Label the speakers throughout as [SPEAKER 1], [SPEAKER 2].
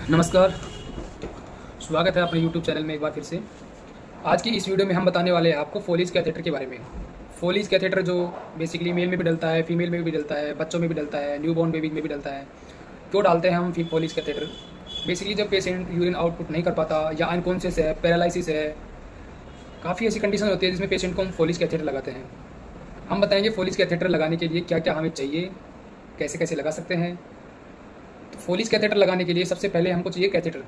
[SPEAKER 1] नमस्कार, स्वागत है अपने YouTube चैनल में एक बार फिर से। आज की इस वीडियो में हम बताने वाले हैं आपको फोलिज कैथेटर के बारे में। फोलिज कैथेटर जो बेसिकली मेल में भी डलता है, फीमेल में भी डलता है, बच्चों में भी डलता है, न्यूबॉर्न बेबी में भी डलता है। क्यों डालते हैं हम फोलिज कैथेटर? बेसिकली जब पेशेंट यूरिन आउटपुट नहीं कर पाता या अनकॉन्शियस है, पैरालिसिस है, काफ़ी ऐसी कंडीशन होती है जिसमें पेशेंट को हम फोलिज कैथेटर लगाते हैं। हम बताएंगे फोलिज कैथेटर लगाने के लिए क्या क्या हमें चाहिए, कैसे कैसे लगा सकते हैं। तो फोलिज कैथेटर लगाने के लिए सबसे पहले हमको चाहिए कैथेटर।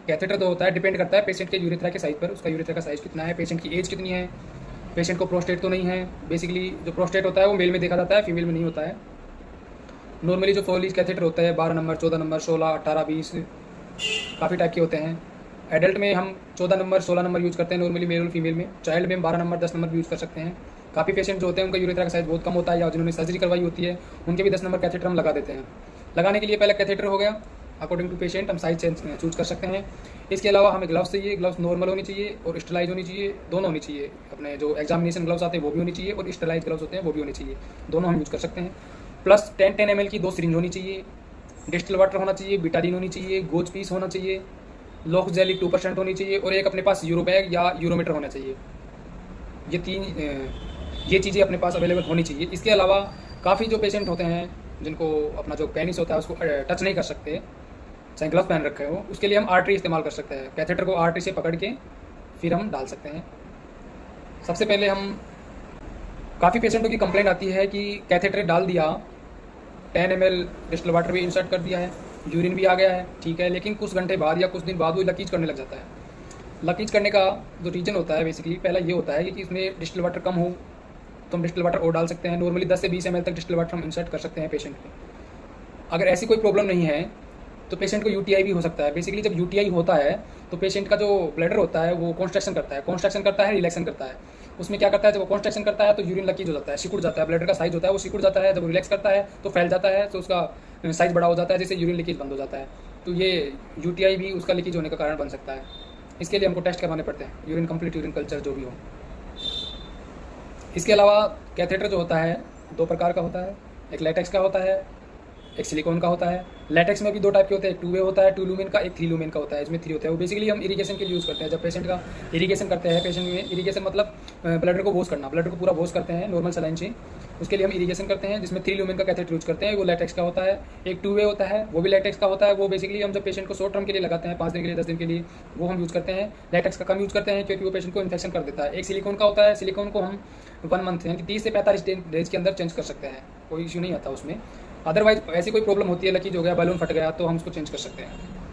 [SPEAKER 1] कैथेटर तो होता है, डिपेंड करता है पेशेंट के यूरेथ्रा के साइज पर। उसका यूरेथ्रा का साइज कितना है, पेशेंट की एज कितनी है, पेशेंट को प्रोस्टेट तो नहीं है। बेसिकली जो प्रोस्टेट होता है वो मेल में देखा जाता है, फीमेल में नहीं होता है। नॉर्मली जो फोलिज कैथेटर होता है 12 नंबर, 14 नंबर, 16, 18, 20 काफ़ी टाइप के होते हैं। एडल्ट में हम 14 नंबर, 16 नंबर यूज़ करते हैं नॉर्मली, मेल और फीमेल में। चाइल्ड में हम 12 नंबर, 10 नंबर भी यूज़ कर सकते हैं। काफ़ी पेशेंट जो होते हैं उनका यूरेथ्रा का साइज बहुत कम होता है या जिन्होंने सर्जरी करवाई होती है उनके भी 10 नंबर कैथेटर हम लगा देते हैं। लगाने के लिए पहले कैथेटर हो गया, अकॉर्डिंग टू पेशेंट हम साइज चूज कर सकते हैं। इसके अलावा हमें ग्लव्स चाहिए। ग्लव्स नॉर्मल होनी चाहिए और स्टरलाइज होनी चाहिए, दोनों होनी चाहिए। अपने जो एग्जामिनेशन ग्लव्स आते हैं वो भी होनी चाहिए और स्टरलाइज ग्लव्स होते हैं वो भी होने चाहिए, दोनों हम यूज़ कर सकते हैं। प्लस 10 ml की 2 सिरिंज होनी चाहिए, डिस्टिल वाटर होना चाहिए, बिटाडीन होनी चाहिए, गोज पीस होना चाहिए, लॉक्स जेली 2% होनी चाहिए और एक अपने पास यूरो बैग या यूरोमीटर होना चाहिए। ये चीज़ें अपने पास अवेलेबल होनी चाहिए। इसके अलावा काफ़ी जो पेशेंट होते हैं जिनको अपना जो पेनिस होता है उसको टच नहीं कर सकते, चाहे ग्लव पहन रखे हो, उसके लिए हम आर्टरी इस्तेमाल कर सकते हैं। कैथेटर को आर्टरी से पकड़ के फिर हम डाल सकते हैं। सबसे पहले हम काफ़ी पेशेंटों की कंप्लेंट आती है कि कैथेटर डाल दिया, 10 ml डिस्टिल वाटर भी इंसर्ट कर दिया है, यूरिन भी आ गया है, ठीक है, लेकिन कुछ घंटे बाद या कुछ दिन बाद वो लकीज करने लग जाता है। लकीज करने का जो रीज़न होता है बेसिकली पहला ये होता है कि इसमें डिस्टिल वाटर कम हो तो हम डिस्टिल वाटर और डाल सकते हैं। नॉर्मली 10 से 20 ml तक डिस्टिल वाटर हम इंसर्ट कर सकते हैं पेशेंट को। अगर ऐसी कोई प्रॉब्लम नहीं है तो पेशेंट को यूटीआई भी हो सकता है। बेसिकली जब यूटीआई होता है तो पेशेंट का जो ब्लैडर होता है वो कॉन्स्ट्रक्शन करता है, रिलैक्सन करता है। उसमें क्या करता है, जब वो कॉन्स्ट्रक्शन करता है तो यूरिन लीकेज हो जाता है, सिकुड़ जाता है, ब्लैडर का साइज होता है वो सिकुड़ जाता है। जब वो रिलैक्स करता है तो फैल जाता है, तो उसका साइज बड़ा हो जाता है, जिससे यूरिन लीकेज बंद हो जाता है। तो ये यूटीआई भी उसका लीकेज होने का कारण बन सकता है। इसके लिए हमको टेस्ट करवाने पड़ते हैं, यूरिन कंप्लीट यूरिन कल्चर जो भी हो। इसके अलावा कैथेटर जो होता है 2 प्रकार का होता है, एक लेटेक्स का होता है, एक सिलिकॉन का होता है। लेटेक्स में भी 2 टाइप के होते हैं, एक 2 वे होता है 2 लूमेन का, एक 3 लूमेन का होता है। इसमें 3 होता है। वो बेसिकली हम इरिगेशन के लिए यूज़ करते हैं। जब पेशेंट का इरिगेशन करते हैं, पेशेंट में इरिगेशन मतलब ब्लडर को वॉश करना, ब्लडर को पूरा वॉश करते हैं नॉर्मल सलाइन से, उसके लिए हम इरिगेशन करते हैं, जिसमें 3 लूमेन का कैथेटर यूज़ करते हैं। वो लेटेक्स का होता है। एक 2 वे होता है, वो भी लेटेक्स का होता है। वो बेसिकली हम जब पेशेंट को शॉर्ट टर्म के लिए लगाते हैं, 5 दिन के लिए, 10 दिन के लिए, वो हम यूज़ करते हैं। लेटेक्स का कम यूज़ करते हैं क्योंकि वो पेशेंट को इन्फेक्शन कर देता है। एक सिलिकॉन का होता है, सिलिकॉन को हम 1 मंथ यानी कि 30 से 45 डेज के अंदर चेंज कर सकते हैं, कोई इशू नहीं आता उसमें। अदरवाइज ऐसी कोई प्रॉब्लम होती है, लीकेज हो गया, बैलून फट गया, तो हम उसको चेंज कर सकते हैं।